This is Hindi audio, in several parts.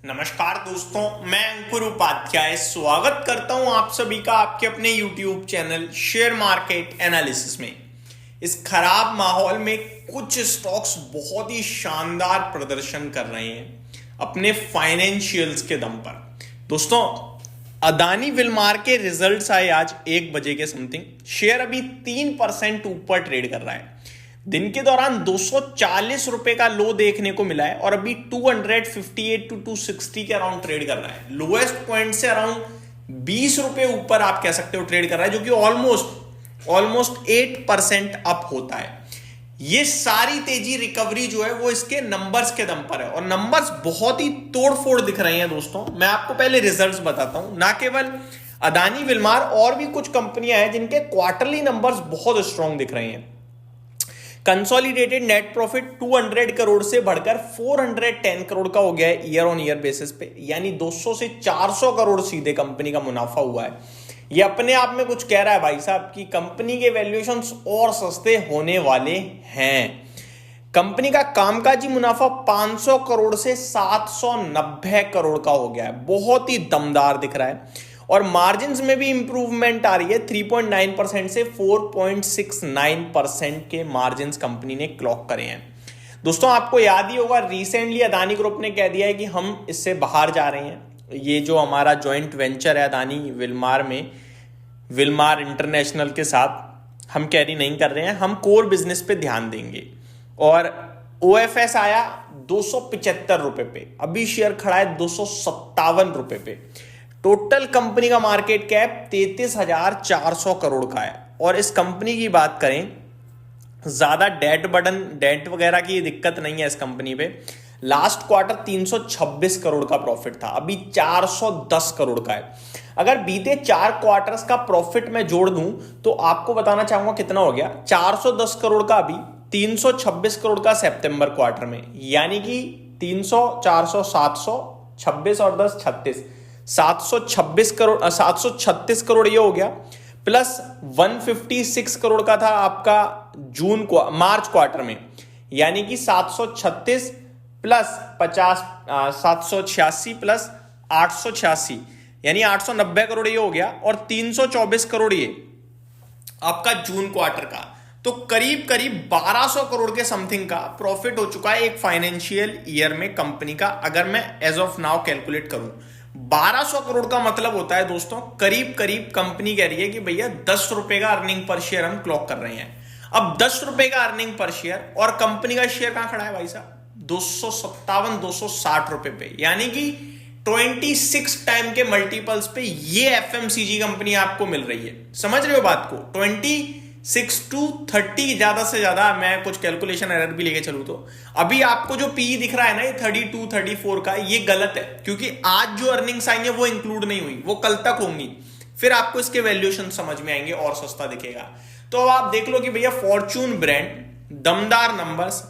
नमस्कार दोस्तों, मैं अंकुर उपाध्याय स्वागत करता हूं आप सभी का आपके अपने YouTube channel share market analysis में। इस खराब माहौल में कुछ स्टॉक्स बहुत ही शानदार प्रदर्शन कर रहे हैं अपने फाइनेंशियल्स के दम पर। दोस्तों, अदानी विलमार के रिजल्ट्स आए आज 1 बजे के समथिंग। शेयर अभी 3% ऊपर ट्रेड कर रहा है। दिन के दौरान 240 रुपए का लो देखने को मिला है और अभी 258 टू 260 के अराउंड ट्रेड कर रहा है। लोएस्ट पॉइंट से अराउंड 20 रुपए ऊपर आप कह सकते हो ट्रेड कर रहा है, जो कि ऑलमोस्ट 8% अप होता है। ये सारी तेजी रिकवरी जो है वो इसके नंबर्स के दम पर है और नंबर्स बहुत ही तोड़फोड़ दिख रहे हैं। दोस्तों, मैं आपको पहले रिजल्ट्स बताता हूं। ना केवल अदानी विलमार, और भी कुछ कंपनियां हैं जिनके क्वार्टरली नंबर्स बहुत स्ट्रांग दिख रहे हैं। कंसोलिडेटेड नेट प्रॉफिट 200 करोड़ से बढ़कर 410 करोड़ का हो गया है ईयर ऑन ईयर बेसिस पे, यानी 200 से 400 करोड़ सीधे कंपनी का मुनाफा हुआ है। ये अपने आप में कुछ कह रहा है भाई साहब कि कंपनी के वैल्यूएशंस और सस्ते होने वाले हैं। कंपनी का कामकाजी मुनाफा 500 करोड़ से 790 करोड़ का हो गया है, बहुत ही दमदार दिख रहा है। और मार्जिन्स में भी इंप्रूवमेंट आ रही है, 3.9% से 4.69% के मार्जिन्स कंपनी ने क्लॉक करे हैं। दोस्तों, आपको याद ही होगा रिसेंटली अदानी ग्रुप ने कह दिया है कि हम इससे बाहर जा रहे हैं। ये जो हमारा जॉइंट वेंचर है अदानी विलमार में, विलमार इंटरनेशनल के साथ हम कैरी नहीं कर रहे हैं, हम कोर बिजनेस पे ध्यान देंगे। और ओएफएस आया 275 रुपए पे, अभी शेयर खड़ा है 257 रुपए पे। टोटल कंपनी का मार्केट कैप 33,400 करोड़ का है। और इस कंपनी की बात करें, ज्यादा डेट वगैरह की दिक्कत नहीं है इस कंपनी पे। लास्ट क्वार्टर 326 करोड़ का प्रॉफिट था, अभी 410 करोड़ का है। अगर बीते 4 क्वार्टर्स का प्रॉफिट मैं जोड़ दूं तो आपको बताना चाहूंगा कितना हो गया। 410 करोड़ का अभी, 326 करोड़ का सितंबर क्वार्टर में, यानी कि 300, 400, 700, 26 और 10 36, 736 करोड़ ये हो गया। प्लस 156 करोड़ का था आपका मार्च क्वार्टर में, यानी कि 736 प्लस 50, 786 प्लस 886, यानी 890 करोड़ ये हो गया। और 324 करोड़ ये आपका जून क्वार्टर का, तो करीब करीब 1200 करोड़ के समथिंग का प्रॉफिट हो चुका है एक फाइनेंशियल ईयर में कंपनी का। अगर मैं एज ऑफ नाउ कैलकुलेट करूं, 1200 करोड़ का मतलब होता है दोस्तों, करीब करीब कंपनी कह रही है कि भैया 10 रुपए का अर्निंग पर शेयर हम क्लॉक कर रहे हैं। अब 10 रुपए का अर्निंग पर शेयर, और कंपनी का शेयर कहां खड़ा है भाई साहब, 257, 260 रुपए पे, यानी कि 26 टाइम के मल्टीपल्स पे ये एफएमसीजी कंपनी आपको मिल रही है। समझ रहे हो बात को? 26 to 30 ज्यादा से ज्यादा, मैं कुछ कैलकुलेशन एरर भी लेके चलूं तो अभी आपको जो पीई दिख रहा है ना, ये 32, 34 का, ये गलत है, क्योंकि आज जो अर्निंग्स आई है वो इंक्लूड नहीं हुई, वो कल तक होंगी, फिर आपको इसके वैल्यूएशन समझ में आएंगे और सस्ता दिखेगा। तो अब आप देख लो कि भैया फॉर्च्यून ब्रांड, दमदार नंबर्स,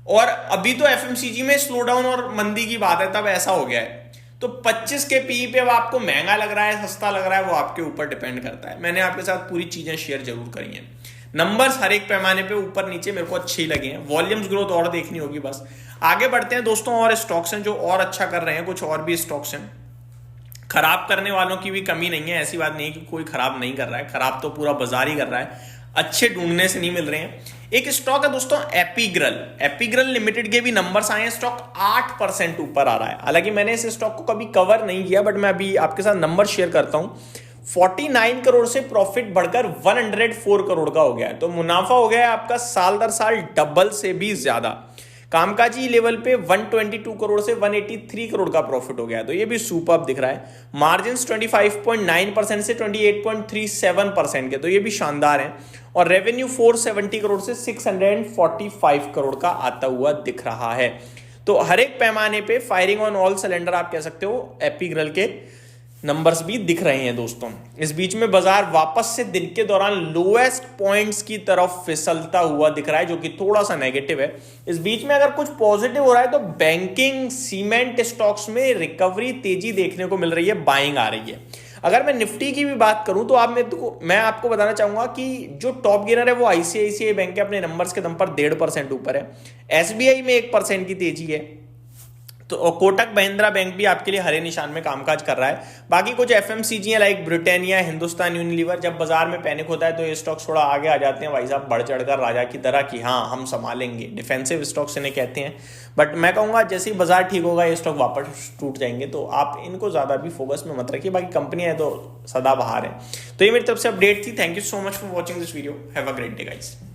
और अभी तो एफएमसीजी में स्लो डाउन और मंदी की बात है, तब ऐसा हो गया है। तो 25 के पी पे अब आपको महंगा लग रहा है, सस्ता लग रहा है, वो आपके ऊपर डिपेंड करता है। मैंने आपके साथ पूरी चीजें शेयर जरूर करी हैं। नंबर्स हर एक पैमाने पे ऊपर नीचे मेरे को अच्छे ही लगे हैं। वॉल्यूम्स ग्रोथ और देखनी होगी बस। आगे बढ़ते हैं दोस्तों, और स्टॉक्स हैं जो और अच्छा कर रहे हैं, कुछ और भी स्टॉक्स हैं। खराब करने वालों की भी कमी नहीं है, ऐसी बात नहीं कि कोई खराब नहीं कर रहा है, खराब तो पूरा बाजार ही कर रहा है, अच्छे ढूंढने से नहीं मिल रहे हैं। एक स्टॉक है दोस्तों एपिग्रल लिमिटेड के भी नंबर्स आए हैं, स्टॉक 8% ऊपर आ रहा है। हालांकि मैंने इस स्टॉक को कभी कवर नहीं किया, बट मैं अभी आपके साथ नंबर शेयर करता हूं। 49 करोड़ से प्रॉफिट बढ़कर 104 करोड़ का हो गया है, तो मुनाफा हो गया है आपका साल दर साल डबल से भी ज्यादा। कामकाजी लेवल पे 122 करोड़ से 183 करोड़ का प्रॉफिट हो गया है, तो ये भी सुपर दिख रहा है। मार्जिन 25.9% से 28.37% के, तो ये भी शानदार है। और रेवेन्यू 470 करोड़ से 645 करोड़ का आता हुआ दिख रहा है। तो हर एक पैमाने पे फायरिंग ऑन ऑल सिलेंडर आप कह सकते हो, एपिग्रल के नंबर्स भी दिख रहे हैं दोस्तों। इस बीच में बाजार वापस से दिन के दौरान लोएस्ट पॉइंट्स की तरफ फिसलता हुआ दिख रहा है, जो कि थोड़ा सा नेगेटिव है। इस बीच में अगर कुछ पॉजिटिव हो रहा है तो बैंकिंग, सीमेंट स्टॉक्स में रिकवरी, तेजी देखने को मिल रही है, बाइंग आ रही है। अगर मैं निफ्टी की भी बात करूं तो मैं आपको बताना चाहूंगा कि जो टॉप गेनर है वो आईसीआईसीआई बैंक के अपने नंबर्स के दम पर 1.5% ऊपर है। एसबीआई में 1% की तेजी है। तो और कोटक महिंद्रा बैंक भी आपके लिए हरे निशान में कामकाज कर रहा है। बाकी कुछ एफएमसीजी है लाइक ब्रिटानिया, हिंदुस्तान यूनिलीवर, जब बाजार में पैनिक होता है तो ये स्टॉक्स थोड़ा आगे आ जाते हैं भाई साहब, बढ़ चढ़कर राजा की तरह कि हाँ हम संभालेंगे। डिफेंसिव स्टॉक्स इन्हें कहते हैं। बट मैं कहूंगा जैसे ही बाजार ठीक होगा ये स्टॉक वापस टूट जाएंगे, तो आप इनको ज्यादा भी फोकस में मत रखिए। बाकी कंपनियां है तो सदाबहार है। तो ये मेरी तरफ से अपडेट थी। Thank you so much for watching this video. Have a great day guys.